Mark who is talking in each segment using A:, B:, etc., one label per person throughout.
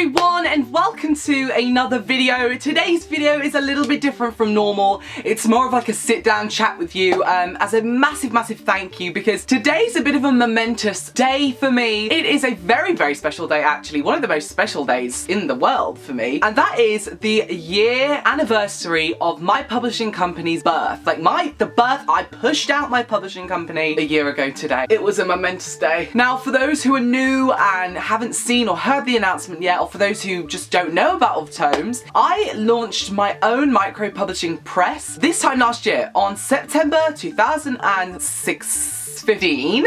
A: everyone and welcome to another video. Today's video is a little bit different from normal. It's more of like a sit down chat with you as a massive thank you, because today's a bit of a momentous day for me. It is a very special day, actually, one of the most special days in the world for me, and that is the year anniversary of my publishing company's birth. Like the birth, I pushed out my publishing company a year ago today. It was a momentous day. Now, for those who are new and haven't seen or heard the announcement yet, or for those who just don't know about Oftomes, I launched my own micro publishing press this time last year on September 2015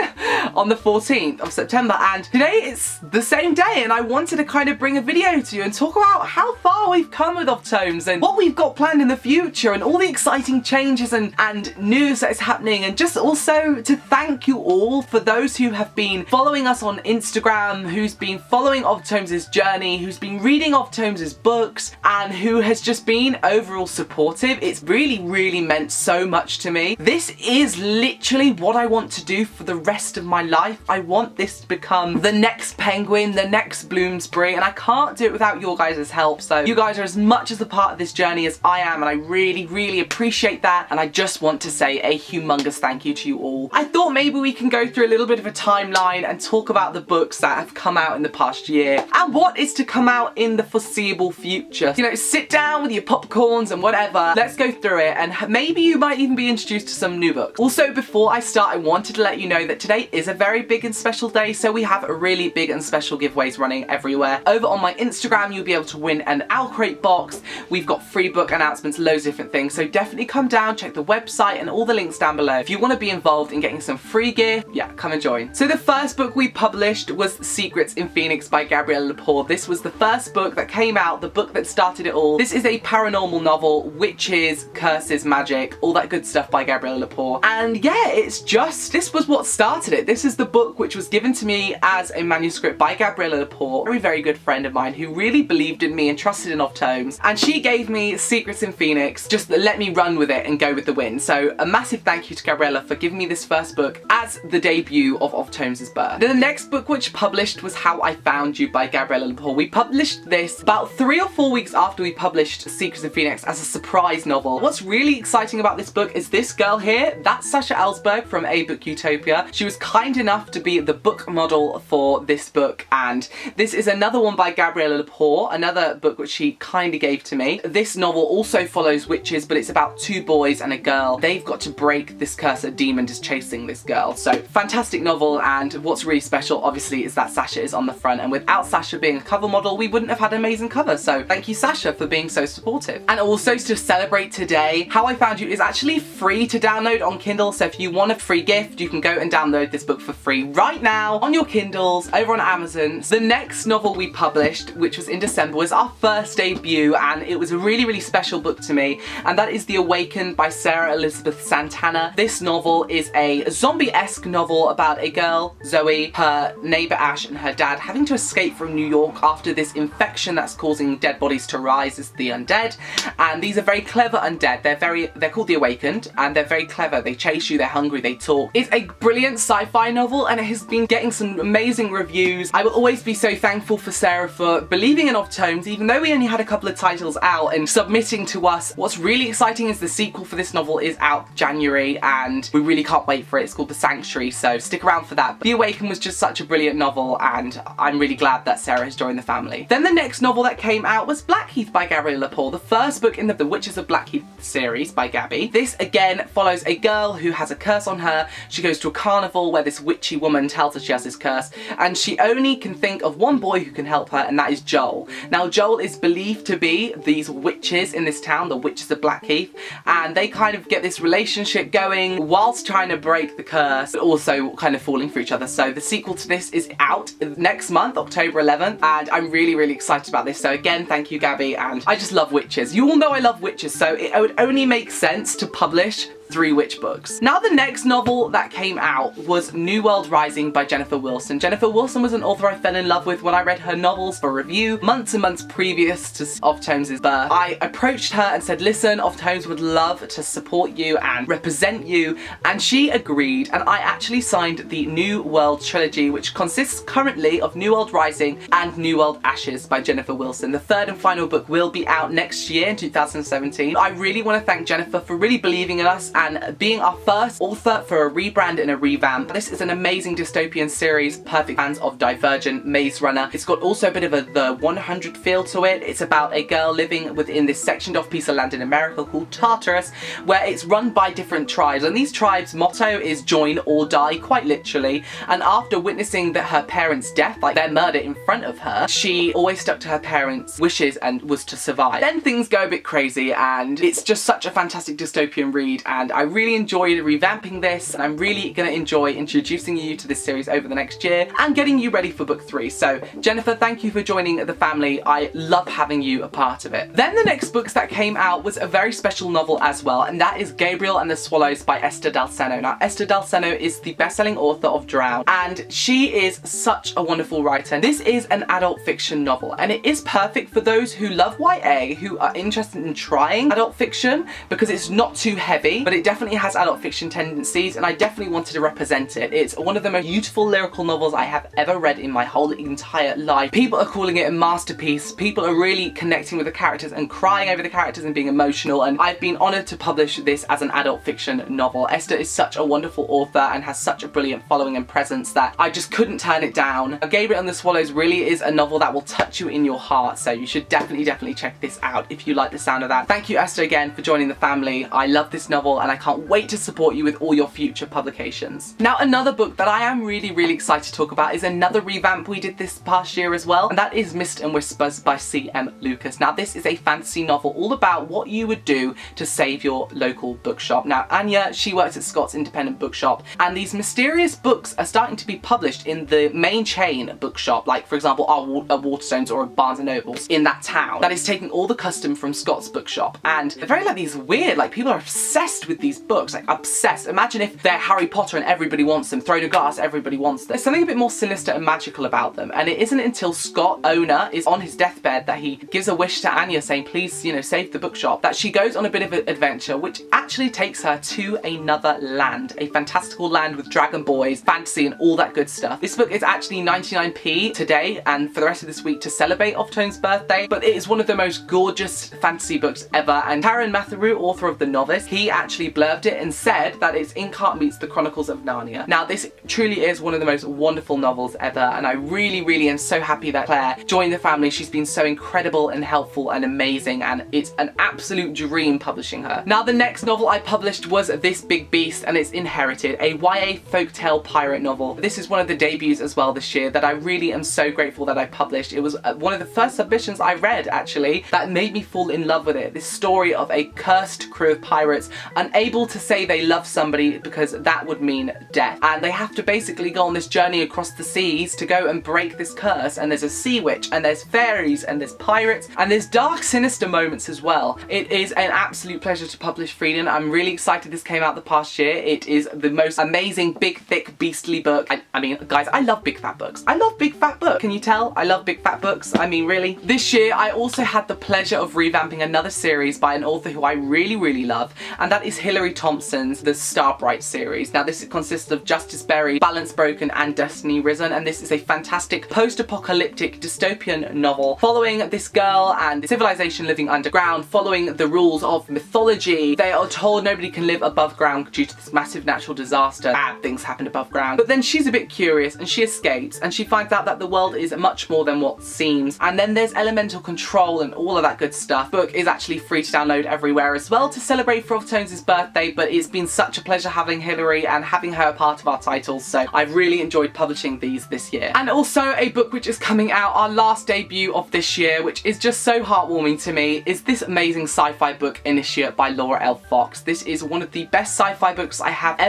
A: on the 14th of September, and today it's the same day, and I wanted to kind of bring a video to you and talk about how far we've come with Oftomes and what we've got planned in the future and all the exciting changes and news that is happening, and just also to thank you all for those who have been following us on Instagram, who's been following Oftomes' journey, who's been reading Oftomes' books, and who has just been overall supportive. It's really meant so much to me. This is literally what I want to do for the rest of my life. I want this to become the next Penguin, the next Bloomsbury, and I can't do it without your guys' help. So you guys are as much as a part of this journey as I am, and I really appreciate that, and I just want to say a humongous thank you to you all. I thought maybe we can go through a little bit of a timeline and talk about the books that have come out in the past year and what is to come out in the foreseeable future. You know, sit down with your popcorns and whatever, let's go through it, and maybe you might even be introduced to some new books. Also, before I start, I wanted to let you know that today is a very big and special day, so we have a really big and special giveaways running everywhere. Over on my Instagram, you'll be able to win an Owl Crate box. We've got free book announcements, loads of different things, so definitely come down, check the website and all the links down below. If you want to be involved in getting some free gear, yeah, come and join. So the first book we published was Secrets in Phoenix by Gabriel. This was the first book that came out, the book that started it all. This is a paranormal novel, witches, curses, magic, all that good stuff by Gabriel. And yeah, this was what started it. This is the book which was given to me as a manuscript by Gabriel, a very good friend of mine who really believed in me and trusted in Oftomes, and she gave me Secrets in Phoenix, just let me run with it and go with the wind. So a massive thank you to Gabriella for giving me this first book as the debut of Oftomes' birth. The next book which published was How I Found You by Gabriella. We published this about 3 or 4 weeks after we published Secrets in Phoenix as a surprise novel. What's really exciting about this book is this girl here, that's Sasha Ellsberg from A Book Utopia. She was kind enough to be the book model for this book, and this is another one by Gabriella, another book which she kind of gave to me. This novel also follows witches, but it's about 2 boys and a girl. They've got to break this curse. A demon is chasing this girl. So fantastic novel, and what's really special obviously is that Sasha is on the front, and without Sasha being a cover model we wouldn't have had an amazing cover, so thank you Sasha for being so supportive. And also to celebrate today, How I Found You is actually free to download on Kindle, so if you want a free gift you can go and download this book for free right now on your Kindles over on Amazon. The next novel we published, which was in December, was our first debut, and it was a really special book to me, and that is The Awakened by Sarah Elizabeth Santana. This novel is a zombie-esque novel about a girl, Zoe, her neighbor Ash and her dad having to escape from New York after this infection that's causing dead bodies to rise as the undead. And these are very clever undead. They're called The Awakened, and they're very clever. They chase you, they're hungry, they talk. It's a brilliant sci-fi novel, and it has been getting some amazing reviews. I will always be so thankful for Sarah for believing in Oftomes, even though we only had a couple of titles out, and submitting to us. What's really exciting is the sequel for this novel is out January, and we really can't wait for it. It's called The Sanctuary, so stick around for that. But The Awakened was just such a brilliant novel, and I'm really glad that Sarah has joined the family. Then the next novel that came out was Blackheath by Gabriel, the first book in the Witches of Blackheath series by Gabby. This again follows a girl who has a curse on her. She goes to a carnival where this witchy woman tells her she has this curse, and she only can think of one boy who can help her, and that is Joel. Now Joel is believed to be these witches in this town, the Witches of Blackheath, and they kind of get this relationship going whilst trying to break the curse, but also kind of falling for each other. So the sequel to this is out next month, October 11th, and I'm really excited about this. So again, thank you Gabby, and I just love witches. You all know I love witches, so it would only make sense to publish 3 witch books. Now the next novel that came out was New World Rising by Jennifer Wilson. Jennifer Wilson was an author I fell in love with when I read her novels for review months and months previous to Oftomes' birth. I approached her and said, listen, Oftomes would love to support you and represent you, and she agreed, and I actually signed the New World trilogy, which consists currently of New World Rising and New World Ashes by Jennifer Wilson. The third and final book will be out next year in 2017. I really want to thank Jennifer for really believing in us and being our first author for a rebrand and a revamp. This is an amazing dystopian series, perfect fans of Divergent, Maze Runner. It's got also a bit of the 100 feel to it. It's about a girl living within this sectioned off piece of land in America called Tartarus, where it's run by different tribes, and these tribes' motto is join or die, quite literally. And after witnessing her parents' death, like their murder in front of her, she always stuck to her parents' wishes and was to survive. Then things go a bit crazy, and it's just such a fantastic dystopian read, and I really enjoyed revamping this, and I'm really gonna enjoy introducing you to this series over the next year and getting you ready for book 3. So Jennifer, thank you for joining the family. I love having you a part of it. Then the next books that came out was a very special novel as well, and that is Gabriel and the Swallows by Esther Dalseno. Now Esther Dalseno is the best-selling author of Drown, and she is such a wonderful writer. This is an adult fiction novel, and it is perfect for those who love YA, who are interested in trying adult fiction, because it's not too heavy, but it definitely has adult fiction tendencies, and I definitely wanted to represent it. It's one of the most beautiful lyrical novels I have ever read in my whole entire life. People are calling it a masterpiece. People are really connecting with the characters and crying over the characters and being emotional, and I've been honoured to publish this as an adult fiction novel. Esther is such a wonderful author and has such a brilliant following and presence that I just couldn't turn it down. Gabriel and the Swallows really is a novel that will touch you in your heart, so you should definitely check this out if you like the sound of that. Thank you, Esther, again for joining the family. I love this novel and I can't wait to support you with all your future publications. Now another book that I am really excited to talk about is another revamp we did this past year as well, and that is Mist and Whispers by C.M. Lucas. Now this is a fantasy novel all about what you would do to save your local bookshop. Now Anya, she works at Scott's independent bookshop, and these mysterious books are starting to be published in the main chain bookshop, like for example a Waterstones or a Barnes & Nobles in that town, that is taking all the custom from Scott's bookshop. And they're very like these weird, like people are obsessed with these books, like obsessed. Imagine if they're Harry Potter and everybody wants them, Throne of Glass, everybody wants them. There's something a bit more sinister and magical about them, and it isn't until Scott, owner, is on his deathbed that he gives a wish to Anya saying, please, you know, save the bookshop, that she goes on a bit of an adventure which actually takes her to another land, a fantastical land with dragon boys, fantasy and all that good stuff. This book is actually 99p today and for the rest of this week to celebrate Oftomes' birthday, but it is one of the most gorgeous fantasy books ever, and Taran Matharu, author of The Novice, he actually blurbed it and said that it's Inkheart meets the Chronicles of Narnia. Now this truly is one of the most wonderful novels ever, and I really am so happy that Claire joined the family. She's been so incredible and helpful and amazing, and it's an absolute dream publishing her. Now the next novel I published was This Big Beast, and it's Inherited, a YA folktale pirate novel. This is one of the debuts as well this year that I really am so grateful that I published. It was one of the first submissions I read actually that made me fall in love with it. This story of a cursed crew of pirates unable to say they love somebody because that would mean death, and they have to basically go on this journey across the seas to go and break this curse, and there's a sea witch and there's fairies and there's pirates and there's dark sinister moments as well. It is an absolute pleasure to publish Freedom. I'm really excited this came out the past year. It is the most amazing big thick beastly book. I mean guys, I love big fat books. I love big fat books. Can you tell? I love big fat books. I mean really. This year I also had the pleasure of revamping another series by an author who I really love, and that is Hilary Thompson's The Starbright series. Now this consists of Justice Berry, Balance Broken and Destiny Risen, and this is a fantastic post-apocalyptic dystopian novel following this girl and civilization living underground, following the rules of mythology. They are told nobody can live above ground due to this massive natural disaster. Bad things happen above ground. But then she's a bit curious and she escapes, and she finds out that the world is much more than what seems. And then there's elemental control and all of that good stuff. The book is actually free to download everywhere as well to celebrate Oftomes' birthday, but it's been such a pleasure having Hilary and having her a part of our titles, so I've really enjoyed publishing these this year. And also a book which is coming out, our last debut of this year, which is just so heartwarming to me, is this amazing sci-fi book Initiate by Laura L. Fox. This is one of the best sci-fi books I have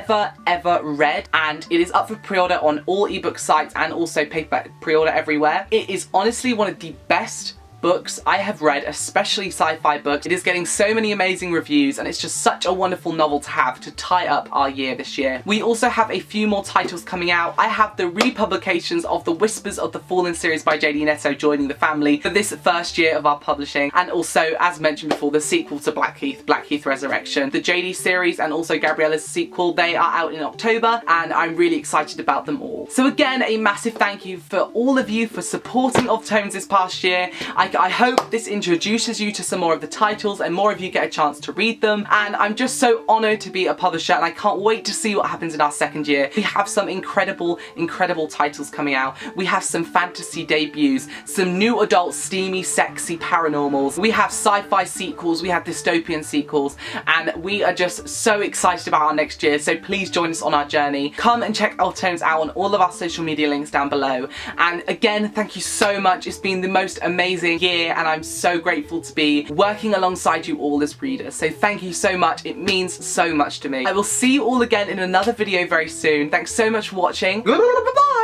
A: ever read, and it is up for pre-order on all ebook sites and also paperback pre-order everywhere. It is honestly one of the best books I have read, especially sci-fi books. It is getting so many amazing reviews, and it's just such a wonderful novel to have to tie up our year this year. We also have a few more titles coming out. I have the republications of the Whispers of the Fallen series by J.D. Netto joining the family for this first year of our publishing, and also, as mentioned before, the sequel to Blackheath, Blackheath Resurrection. The J.D. series and also Gabriel's sequel, they are out in October, and I'm really excited about them all. So again, a massive thank you for all of you for supporting Oftomes this past year. I hope this introduces you to some more of the titles and more of you get a chance to read them, and I'm just so honoured to be a publisher, and I can't wait to see what happens in our second year. We have some incredible titles coming out. We have some fantasy debuts, some new adult steamy sexy paranormals, we have sci-fi sequels, we have dystopian sequels, and we are just so excited about our next year, so please join us on our journey. Come and check Oftomes out on all of our social media links down below, and again, thank you so much. It's been the most amazing year, and I'm so grateful to be working alongside you all as readers, so thank you so much. It means so much to me. I will see you all again in another video very soon. Thanks so much for watching. Bye-bye!